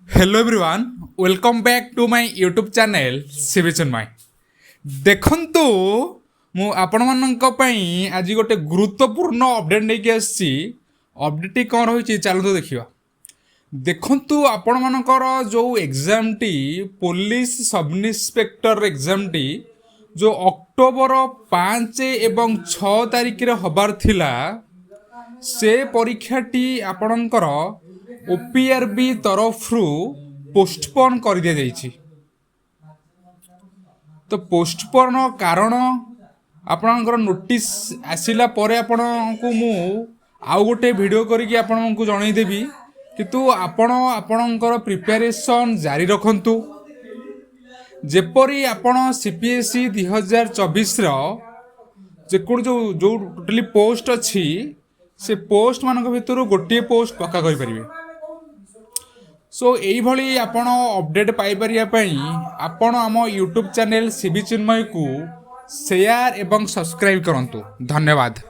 Hello everyone welcome back to my YouTube channel Sibi Chinmay देखंतु मु आपण मानक पई आज गोटे गुरुत्वपूर्ण अपडेट लेके आसी अपडेट कौन रही चलते देखा देखंतु आपण मानकर जो exam T police sub inspector exam T जो अक्टोबर 5 एवं 6 तारिख रे हबार थिला से परीक्षाटी आपणकर ओपीआरबी तरफरु पोस्टपोन कर दिया जाइछि। तो पोस्टपोन कारण आपणकर नोटिस आसिला परे आपणको मु आउ गोटे वीडियो करके आपणको जणाई देबी किंतु आपणकर प्रिपरेशन जारी रखंतु जेपरी आपण सीपीएसई 2024 जेकोड़ जो जो टोटली पोस्ट अच्छी से पोस्ट मान भर गोटे पोस्ट पक्का करें। सो यही आपण अपडेट पाई आपण आम यूट्यूब चैनल सिबी चिन्मय को शेयर एवं सब्सक्राइब करंतु। धन्यवाद।